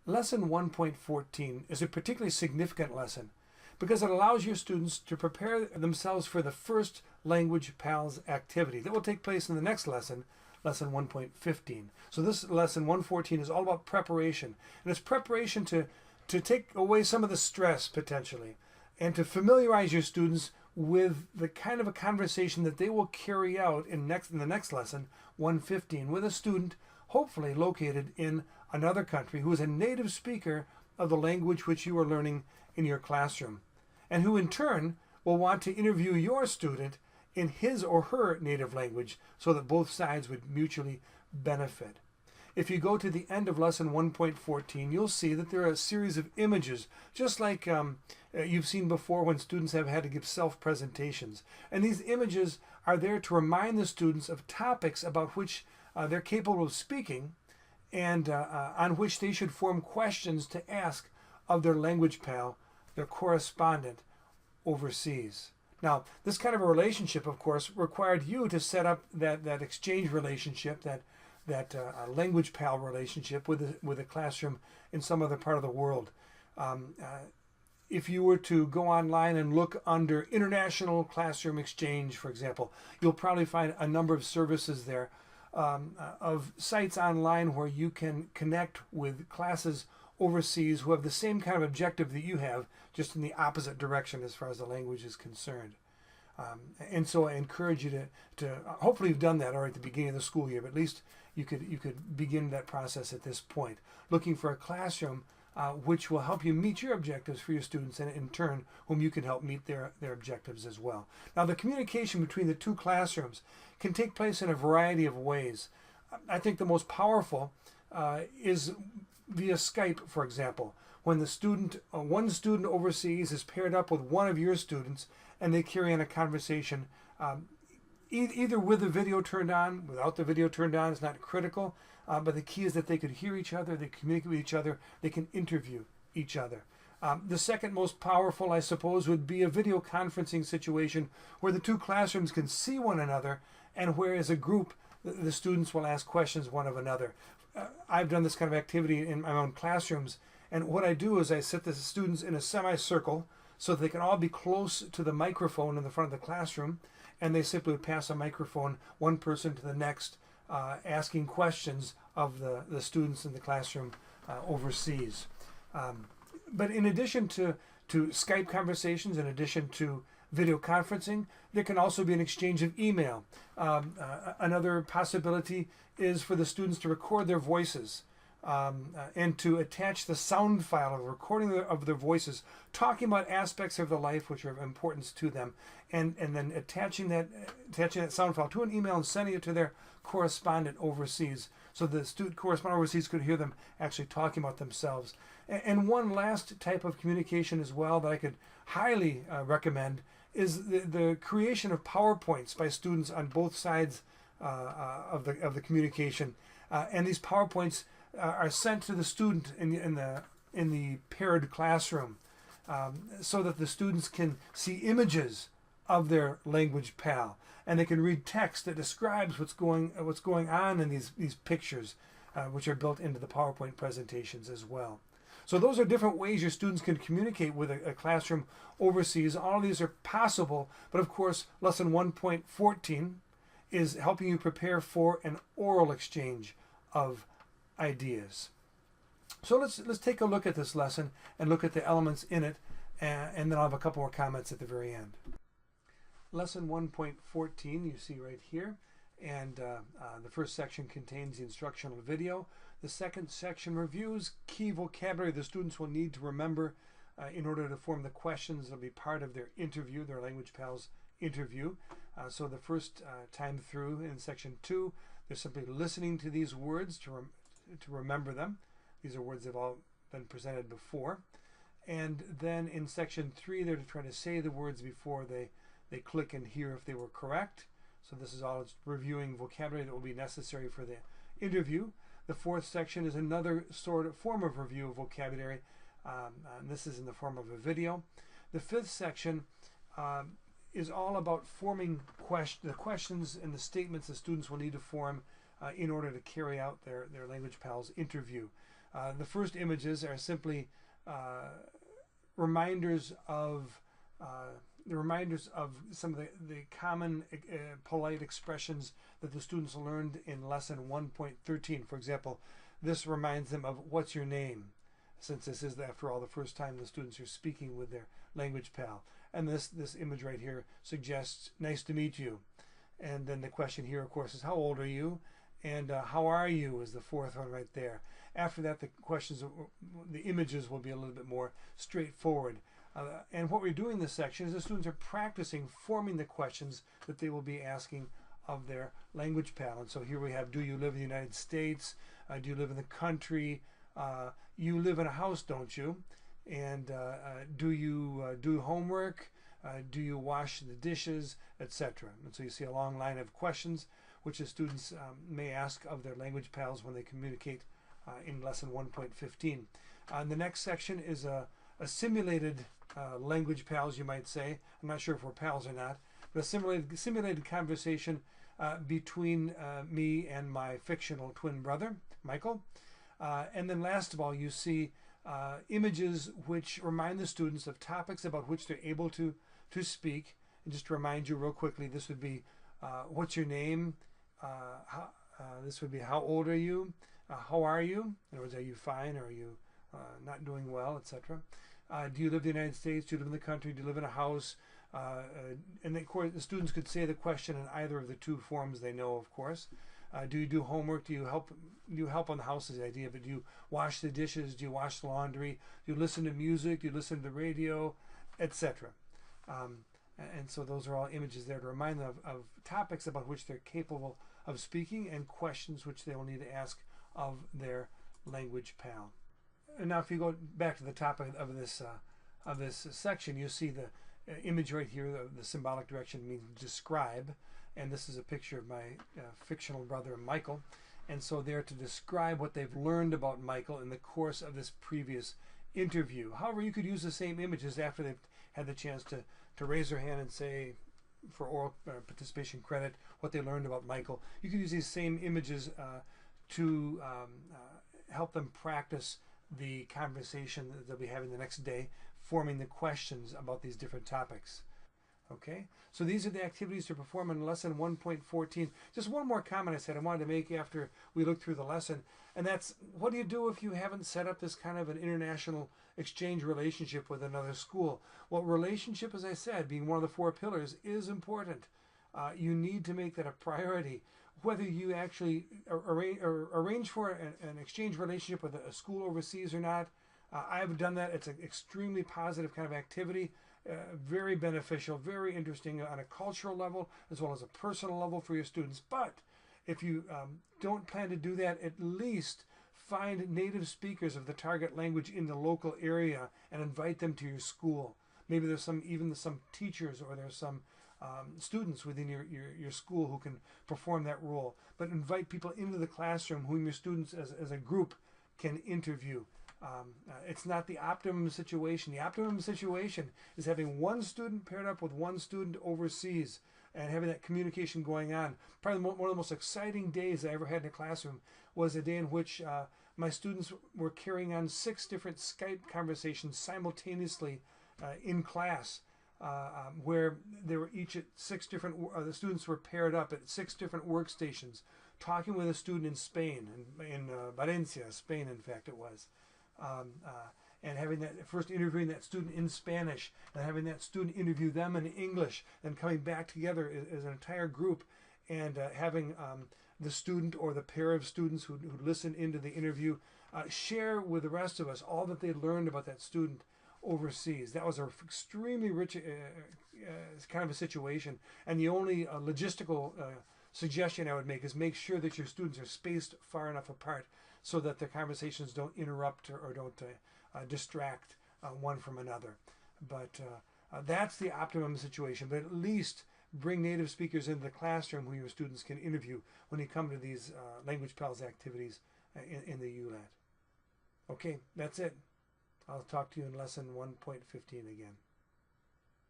Lesson 1.14 is a particularly significant lesson because it allows your students to prepare themselves for the first Language Pals activity that will take place in the next lesson, lesson 1.15. So this lesson 114 is all about preparation, and it's preparation to take away some of the stress potentially and to familiarize your students with the kind of a conversation that they will carry out in the next lesson, 115, with a student hopefully located in another country who is a native speaker of the language which you are learning in your classroom, and who in turn will want to interview your student in his or her native language so that both sides would mutually benefit. If you go to the end of lesson 1.14, you'll see that there are a series of images, just like you've seen before when students have had to give self-presentations. And these images are there to remind the students of topics about which they're capable of speaking and on which they should form questions to ask of their language pal, their correspondent overseas. Now, this kind of a relationship, of course, required you to set up that exchange relationship, that language pal relationship with a classroom in some other part of the world. If you were to go online and look under International Classroom Exchange, for example, you'll probably find a number of services there of sites online where you can connect with classes overseas who have the same kind of objective that you have, just in the opposite direction as far as the language is concerned. And so I encourage you to hopefully you've done that already at the beginning of the school year, but at least you could begin that process at this point, looking for a classroom which will help you meet your objectives for your students, and in turn whom you can help meet their objectives as well. Now, the communication between the two classrooms can take place in a variety of ways. I think the most powerful is via Skype, for example, when the one student overseas is paired up with one of your students and they carry on a conversation either with the video turned on, without the video turned on, is not critical, but the key is that they could hear each other, they communicate with each other, they can interview each other. The second most powerful, I suppose, would be a video conferencing situation where the two classrooms can see one another, and where as a group the students will ask questions one of another. I've done this kind of activity in my own classrooms, and what I do is I set the students in a semicircle so that they can all be close to the microphone in the front of the classroom, and they simply would pass a microphone one person to the next, asking questions of the students in the classroom overseas. But in addition to Skype conversations, in addition to video conferencing, there can also be an exchange of email. Another possibility is for the students to record their voices and to attach the sound file of the recording of their voices, talking about aspects of their life which are of importance to them, and then attaching that sound file to an email and sending it to their correspondent overseas, so the student correspondent overseas could hear them actually talking about themselves. And one last type of communication as well that I could highly recommend is the creation of PowerPoints by students on both sides of the communication, and these PowerPoints are sent to the student in the paired classroom, so that the students can see images of their language pal, and they can read text that describes what's going on in these pictures, which are built into the PowerPoint presentations as well. So those are different ways your students can communicate with a classroom overseas. All of these are possible, but of course, lesson 1.14 is helping you prepare for an oral exchange of ideas. So let's take a look at this lesson and look at the elements in it, and then I'll have a couple more comments at the very end. Lesson 1.14 you see right here, and the first section contains the instructional video. The second section reviews key vocabulary the students will need to remember in order to form the questions that will be part of their interview, their Language Pals interview. So the first time through in section 2, they're simply listening to these words to remember them. These are words that have all been presented before. And then in section 3, they're to try to say the words before they click and hear if they were correct. So this is all reviewing vocabulary that will be necessary for the interview. The fourth section is another sort of form of review of vocabulary, and this is in the form of a video. The fifth section is all about forming the questions and the statements the students will need to form in order to carry out their Language Pals interview. The first images are simply reminders of some of the common polite expressions that the students learned in lesson 1.13. For example, this reminds them of what's your name, since this is, after all, the first time the students are speaking with their language pal. And this image right here suggests nice to meet you. And then the question here, of course, is how old are you? And how are you is the fourth one right there. After that, the images will be a little bit more straightforward. And what we're doing in this section is the students are practicing forming the questions that they will be asking of their language pal. And so here we have, do you live in the United States? Do you live in the country? You live in a house, don't you? And do you do homework? Do you wash the dishes, etc.? And so you see a long line of questions which the students may ask of their language pals when they communicate in lesson 1.15. The next section is a simulated language pals, you might say. I'm not sure if we're pals or not, but a simulated conversation between me and my fictional twin brother, Michael. And then last of all, you see images which remind the students of topics about which they're able to speak. And just to remind you real quickly, this would be what's your name? This would be how old are you? How are you? In other words, are you fine? Or are you not doing well, etc.? Do you live in the United States? Do you live in the country? Do you live in a house? And of course, the students could say the question in either of the two forms they know, of course. Do you do homework? Do you help on the house is the idea, but do you wash the dishes? Do you wash the laundry? Do you listen to music? Do you listen to the radio? Etc. And so those are all images there to remind them of topics about which they're capable of speaking and questions which they will need to ask of their language pal. And now if you go back to the top of this section, you see the image right here. The symbolic direction means describe. And this is a picture of my fictional brother, Michael. And so they're to describe what they've learned about Michael in the course of this previous interview. However, you could use the same images after they've had the chance to raise their hand and say, for oral participation credit, what they learned about Michael. You could use these same images to help them practice the conversation that they'll be having the next day, forming the questions about these different topics. Okay, so these are the activities to perform in lesson 1.14. Just one more comment I said I wanted to make after we looked through the lesson, and that's, what do you do if you haven't set up this kind of an international exchange relationship with another school? Well, relationship, as I said, being one of the four pillars, is important. You need to make that a priority. Whether you actually arrange for an exchange relationship with a school overseas or not, I've done that. It's an extremely positive kind of activity. Very beneficial, very interesting on a cultural level as well as a personal level for your students. But if you don't plan to do that, at least find native speakers of the target language in the local area and invite them to your school. Maybe there's even some teachers or there's some students within your school who can perform that role. But invite people into the classroom whom your students as a group can interview. It's not the optimum situation. The optimum situation is having one student paired up with one student overseas and having that communication going on. Probably one of the most exciting days I ever had in a classroom was a day in which my students were carrying on 6 different Skype conversations simultaneously in class, where they were each at 6 different, the students were paired up at 6 different workstations, talking with a student in Spain, in Valencia, Spain, in fact it was. And having that, first interviewing that student in Spanish and having that student interview them in English, and coming back together as an entire group and having the student or the pair of students who listen into the interview share with the rest of us all that they learned about that student overseas. That was an extremely rich kind of a situation. And the only logistical suggestion I would make is make sure that your students are spaced far enough apart so that their conversations don't interrupt or don't distract one from another. But that's the optimum situation. But at least bring native speakers into the classroom who your students can interview when you come to these Language Pals activities in the ULAT. Okay, that's it. I'll talk to you in lesson 1.15 again.